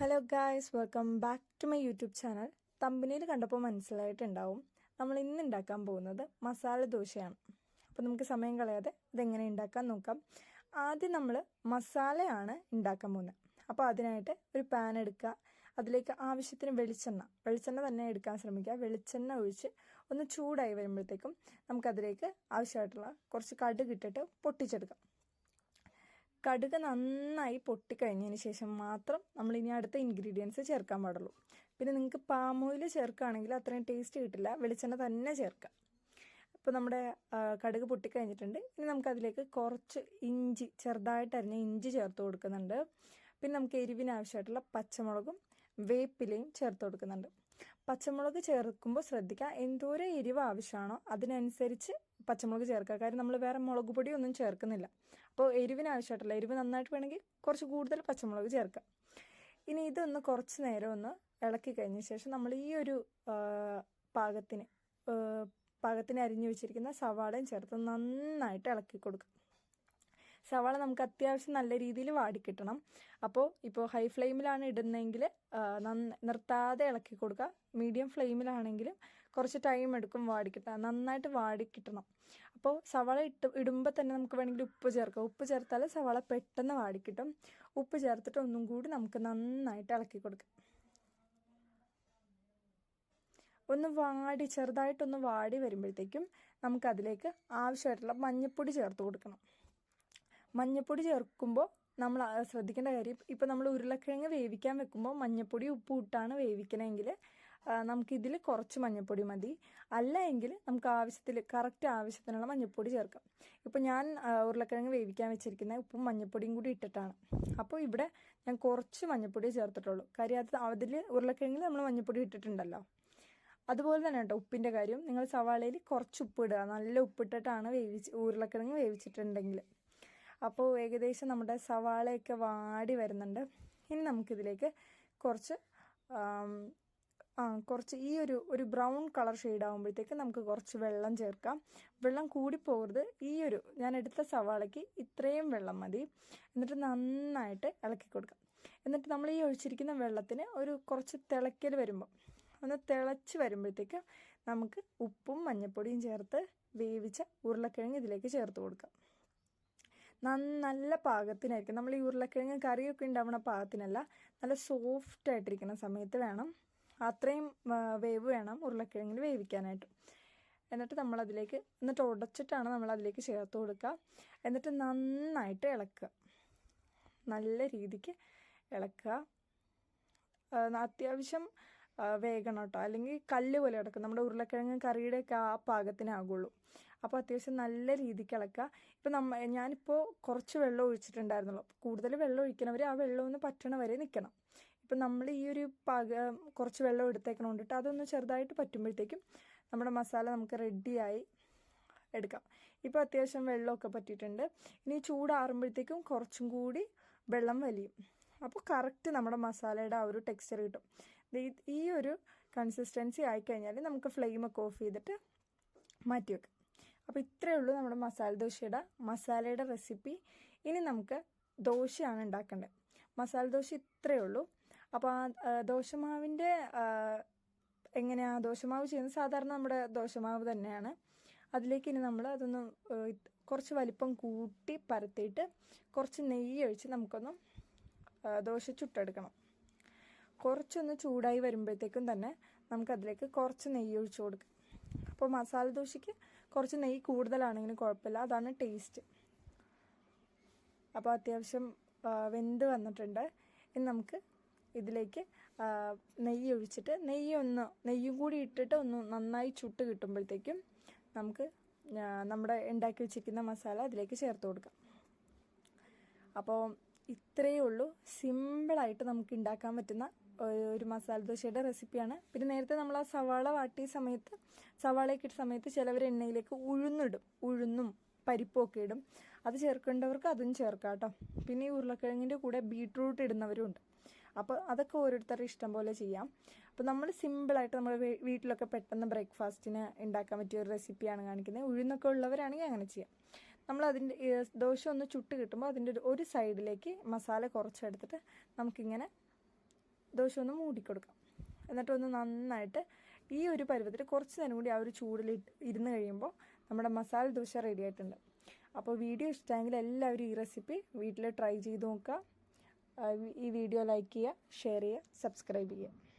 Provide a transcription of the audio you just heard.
Hello guys, welcome back to my YouTube channel. തമ്പനിയിൽ കണ്ടപ്പോൾ മനസ്സിലായിട്ടുണ്ടാവും നമ്മൾ ഇന്ന് ഉണ്ടാക്കാൻ പോകുന്നത് മസാല ദോശയാണ്. അപ്പോൾ നമുക്ക് സമയം കളയാതെ ഇതെങ്ങനെ ഉണ്ടാക്കാൻ നോക്കാം. ആദ്യം നമ്മൾ മസാലയാണ് ഉണ്ടാക്കാൻ പോകുന്നത്. അപ്പോൾ അതിനായിട്ട് ഒരു പാൻ എടുക്കുക, അതിലേക്ക് ആവശ്യത്തിന് വെളിച്ചെണ്ണ തന്നെ എടുക്കാൻ ശ്രമിക്കുക. വെളിച്ചെണ്ണ ഒഴിച്ച് ഒന്ന് ചൂടായി വരുമ്പോഴത്തേക്കും നമുക്കതിലേക്ക് ആവശ്യമായിട്ടുള്ള കുറച്ച് കടുക് ഇട്ടിട്ട് പൊട്ടിച്ചെടുക്കാം. കടുക് നന്നായി പൊട്ടിക്കഴിഞ്ഞതിന് ശേഷം മാത്രം നമ്മൾ ഇനി അടുത്ത ഇൻഗ്രീഡിയൻസ് ചേർക്കാൻ പാടുള്ളൂ. പിന്നെ നിങ്ങൾക്ക് പാം ഓയിൽ ചേർക്കുകയാണെങ്കിൽ അത്രയും ടേസ്റ്റ് കിട്ടില്ല, വെളിച്ചെണ്ണ തന്നെ ചേർക്കാം. ഇപ്പോൾ നമ്മുടെ കടുക് പൊട്ടിക്കഴിഞ്ഞിട്ടുണ്ട്. ഇനി നമുക്കതിലേക്ക് കുറച്ച് ഇഞ്ചി, ചെറുതായിട്ട് അരിഞ്ഞ ഇഞ്ചി ചേർത്ത് കൊടുക്കുന്നുണ്ട്. പിന്നെ നമുക്ക് എരിവിന് ആവശ്യമായിട്ടുള്ള പച്ചമുളകും വേപ്പിലയും ചേർത്ത് കൊടുക്കുന്നുണ്ട്. പച്ചമുളക് ചേർക്കുമ്പോൾ ശ്രദ്ധിക്കുക, എന്തോരം എരിവ് ആവശ്യമാണോ അതിനനുസരിച്ച് പച്ചമുളക് ചേർക്കുക. കാര്യം നമ്മൾ വേറെ മുളക് പൊടിയൊന്നും ചേർക്കുന്നില്ല. അപ്പോൾ എരിവിന് ആവശ്യമായിട്ടുള്ള എരിവ് നന്നായിട്ട് വേണമെങ്കിൽ കുറച്ച് കൂടുതൽ പച്ചമുളക് ചേർക്കുക. ഇനി ഇതൊന്ന് കുറച്ച് നേരം ഒന്ന് ഇളക്കി കഴിഞ്ഞ ശേഷം നമ്മൾ ഈ ഒരു പാകത്തിന് അരിഞ്ഞു വെച്ചിരിക്കുന്ന സവാളയും ചേർത്ത് നന്നായിട്ട് ഇളക്കി കൊടുക്കുക. സവാള നമുക്ക് അത്യാവശ്യം നല്ല രീതിയിൽ വാടിക്കിട്ടണം. ഇപ്പോൾ ഹൈ ഫ്ലെയിമിലാണ് ഇടുന്നതെങ്കിൽ നിർത്താതെ ഇളക്കി കൊടുക്കുക. മീഡിയം ഫ്ലെയിമിലാണെങ്കിലും കുറച്ച് ടൈം എടുക്കും വാടിക്കിട്ടാൻ, നന്നായിട്ട് വാടിക്കിട്ടണം. അപ്പോൾ സവാള ഇടുമ്പോൾ തന്നെ നമുക്ക് വേണമെങ്കിൽ ഉപ്പ് ചേർക്കാം. ഉപ്പ് ചേർത്താൽ സവാള പെട്ടെന്ന് വാടിക്കിട്ടും. ഉപ്പ് ചേർത്തിട്ട് ഒന്നും കൂടി നമുക്ക് നന്നായിട്ട് ഇളക്കി കൊടുക്കാം. ചെറുതായിട്ടൊന്ന് വാടി വരുമ്പോഴത്തേക്കും നമുക്കതിലേക്ക് ആവശ്യമായിട്ടുള്ള മഞ്ഞൾപ്പൊടി ചേർത്ത് കൊടുക്കണം. മഞ്ഞൾപ്പൊടി ചേർക്കുമ്പോൾ നമ്മൾ ശ്രദ്ധിക്കേണ്ട കാര്യം, ഇപ്പോൾ നമ്മൾ ഉരുളക്കിഴങ്ങ് വേവിക്കാൻ വെക്കുമ്പോൾ മഞ്ഞൾപ്പൊടി ഉപ്പ് ഇട്ടാണ് വേവിക്കണമെങ്കിൽ നമുക്കിതിൽ കുറച്ച് മഞ്ഞൾപ്പൊടി മതി. അല്ല എങ്കിൽ നമുക്ക് കറക്റ്റ് ആവശ്യത്തിനുള്ള മഞ്ഞൾപ്പൊടി ചേർക്കാം. ഇപ്പോൾ ഞാൻ ഉരുളക്കിഴങ്ങ് വേവിക്കാൻ വെച്ചിരിക്കുന്ന ഉപ്പും മഞ്ഞൾപ്പൊടിയും കൂടി ഇട്ടിട്ടാണ്. അപ്പോൾ ഇവിടെ ഞാൻ കുറച്ച് മഞ്ഞൾപ്പൊടി ചേർത്തിട്ടുള്ളൂ. കാര്യം അതിൽ ഉരുളക്കിഴങ്ങിൽ നമ്മൾ മഞ്ഞൾപ്പൊടി ഇട്ടിട്ടുണ്ടല്ലോ. അതുപോലെ തന്നെ കേട്ടോ ഉപ്പിൻ്റെ കാര്യം, നിങ്ങൾ സവാളയിൽ കുറച്ച് ഉപ്പ് ഇടുക. നല്ല ഉപ്പിട്ടിട്ടാണ് ഉരുളക്കിഴങ്ങ് വേവിച്ചിട്ടുണ്ടെങ്കിൽ. അപ്പോൾ ഏകദേശം നമ്മുടെ സവാളയൊക്കെ വാടി വരുന്നുണ്ട്. ഇനി നമുക്കിതിലേക്ക് കുറച്ച് ഈ ഒരു ബ്രൗൺ കളർ ഷെയ്ഡ് ആകുമ്പോഴത്തേക്ക് നമുക്ക് കുറച്ച് വെള്ളം ചേർക്കാം. വെള്ളം കൂടി പോകരുത്. ഞാൻ എടുത്ത സവാളയ്ക്ക് ഇത്രയും വെള്ളം മതി. എന്നിട്ട് നന്നായിട്ട് ഇളക്കി കൊടുക്കാം. എന്നിട്ട് നമ്മൾ ഈ ഒഴിച്ചിരിക്കുന്ന വെള്ളത്തിന് കുറച്ച് തിളയ്ക്കൽ വരുമ്പോൾ, ഒന്ന് തിളച്ച് വരുമ്പോഴത്തേക്ക് നമുക്ക് ഉപ്പും മഞ്ഞൾപ്പൊടിയും ചേർത്ത് വേവിച്ച ഉരുളക്കിഴങ്ങ് ഇതിലേക്ക് ചേർത്ത് കൊടുക്കാം. നല്ല പാകത്തിനായിരിക്കും. നമ്മൾ ഈ ഉരുളക്കിഴങ്ങ് കറിയൊക്കെ ഉണ്ടാവുന്ന പാകത്തിനല്ല, നല്ല സോഫ്റ്റ് ആയിട്ടിരിക്കുന്ന സമയത്ത് വേണം, അത്രയും വേവ് വേണം ഉരുളക്കിഴങ്ങിന് വേവിക്കാനായിട്ട്. എന്നിട്ട് ഉടച്ചിട്ടാണ് നമ്മളതിലേക്ക് ചേർത്ത് കൊടുക്കുക. എന്നിട്ട് നന്നായിട്ട് ഇളക്കുക, നല്ല രീതിക്ക് ഇളക്കുക. അത്യാവശ്യം വേഗണം കേട്ടോ, അല്ലെങ്കിൽ കല്ല് പോലെ കിടക്കും. നമ്മുടെ ഉരുളക്കിഴങ്ങ് കറിയുടെയൊക്കെ ആ പാകത്തിനാകുള്ളൂ. അപ്പോൾ അത്യാവശ്യം നല്ല രീതിക്ക് ഇളക്കുക. ഇപ്പം ഞാനിപ്പോൾ കുറച്ച് വെള്ളം ഒഴിച്ചിട്ടുണ്ടായിരുന്നുള്ളൂ. കൂടുതൽ വെള്ളം ഒഴിക്കണവർ ആ വെള്ളം ഒന്ന് പറ്റണ വരെ നിൽക്കണം. ഇപ്പം നമ്മൾ ഈ ഒരു കുറച്ച് വെള്ളം എടുത്തേക്കണോണ്ടിട്ട് അതൊന്ന് ചെറുതായിട്ട് പറ്റുമ്പോഴത്തേക്കും നമ്മുടെ മസാല നമുക്ക് റെഡിയായി എടുക്കാം. ഇപ്പോൾ അത്യാവശ്യം വെള്ളമൊക്കെ പറ്റിയിട്ടുണ്ട്. ഇനി ചൂടാറുമ്പോഴത്തേക്കും കുറച്ചും കൂടി വെള്ളം വലിയും. അപ്പോൾ കറക്റ്റ് നമ്മുടെ മസാലയുടെ ആ ഒരു ടെക്സ്ചർ കിട്ടും. ഈ ഒരു കൺസിസ്റ്റൻസി ആയിക്കഴിഞ്ഞാൽ നമുക്ക് ഫ്ലെയിമൊക്കെ ഓഫ് ചെയ്തിട്ട് മാറ്റി വെക്കാം. അപ്പോൾ ഇത്രയേ ഉള്ളൂ നമ്മുടെ മസാലയുടെ റെസിപ്പി. ഇനി നമുക്ക് ദോശയാണ് ഉണ്ടാക്കേണ്ടത്. മസാല ദോശ ഇത്രയേ ഉള്ളൂ. അപ്പോൾ ആ ദോശമാവിൻ്റെ ദോശമാവ് ചെയ്യുന്നത് സാധാരണ നമ്മുടെ ദോശമാവ് തന്നെയാണ്. അതിലേക്ക് ഇനി നമ്മൾ അതൊന്ന് കുറച്ച് വലിപ്പം കൂട്ടി പരത്തിയിട്ട് കുറച്ച് നെയ്യ് ഒഴിച്ച് നമുക്കൊന്ന് ദോശ ചുട്ടെടുക്കണം. കുറച്ചൊന്ന് ചൂടായി വരുമ്പോഴത്തേക്കും തന്നെ നമുക്കതിലേക്ക് കുറച്ച് നെയ്യ് ഒഴിച്ച് കൊടുക്കാം. അപ്പോൾ മസാല ദോശയ്ക്ക് കുറച്ച് നെയ്യ് കൂടുതലാണെങ്കിലും കുഴപ്പമില്ല, അതാണ് ടേസ്റ്റ്. അപ്പോൾ അത്യാവശ്യം വെന്ത് ഇനി നമുക്ക് ഇതിലേക്ക് നെയ്യ് ഒഴിച്ചിട്ട് നെയ്യും കൂടി ഇട്ടിട്ട് ഒന്ന് നന്നായി ചുട്ട് കിട്ടുമ്പോഴത്തേക്കും നമുക്ക് നമ്മുടെ ഉണ്ടാക്കി വെച്ചിരിക്കുന്ന മസാല അതിലേക്ക് ചേർത്ത് കൊടുക്കാം. അപ്പോൾ ഇത്രയേ ഉള്ളൂ, സിമ്പിളായിട്ട് നമുക്ക് ഉണ്ടാക്കാൻ പറ്റുന്ന ഒരു മസാല ദോശയുടെ റെസിപ്പിയാണ്. പിന്നെ നേരത്തെ നമ്മൾ ആ സവാള വാട്ടിയ സമയത്ത്, സവാളയൊക്കെ ഇട്ട സമയത്ത് ചിലവർ എണ്ണയിലേക്ക് ഉഴുന്നും പരിപ്പും ഒക്കെ ഇടും. അത് ചേർക്കേണ്ടവർക്ക് അതും ചേർക്കാം കേട്ടോ. പിന്നെ ഈ ഉരുളക്കിഴങ്ങിൻ്റെ കൂടെ ബീട്രൂട്ട് ഇടുന്നവരും ഉണ്ട്. അപ്പോൾ അതൊക്കെ ഓരോരുത്തരുടെ ഇഷ്ടം പോലെ ചെയ്യാം. അപ്പോൾ നമ്മൾ സിമ്പിളായിട്ട് നമ്മൾ വീട്ടിലൊക്കെ പെട്ടെന്ന് ബ്രേക്ക്ഫാസ്റ്റിന് ഉണ്ടാക്കാൻ പറ്റിയ ഒരു റെസിപ്പിയാണ് കാണിക്കുന്നത്. ഉഴുന്നൊക്കെ ഉള്ളവരാണെങ്കിൽ അങ്ങനെ ചെയ്യാം. നമ്മൾ ദോശ ഒന്ന് ചുട്ട് കിട്ടുമ്പോൾ അതിൻ്റെ ഒരു സൈഡിലേക്ക് മസാല കുറച്ചെടുത്തിട്ട് നമുക്കിങ്ങനെ ദോശ ഒന്ന് മൂടിക്കൊടുക്കാം. എന്നിട്ടൊന്ന് നന്നായിട്ട് ഈ ഒരു പരുവത്തിൽ കുറച്ച് നേരം കൂടി ആ ഒരു ചൂടിൽ ഇരുന്ന് കഴിയുമ്പോൾ നമ്മുടെ മസാല ദോശ റെഡി ആയിട്ടുണ്ട്. അപ്പോൾ വീഡിയോ ഇഷ്ടമെങ്കിൽ എല്ലാവരും ഈ റെസിപ്പി വീട്ടിൽ ട്രൈ ചെയ്ത് നോക്കുക. ഈ വീഡിയോ ലൈക്ക് ചെയ്യുക, ഷെയർ ചെയ്യുക, സബ്സ്ക്രൈബ് ചെയ്യുക.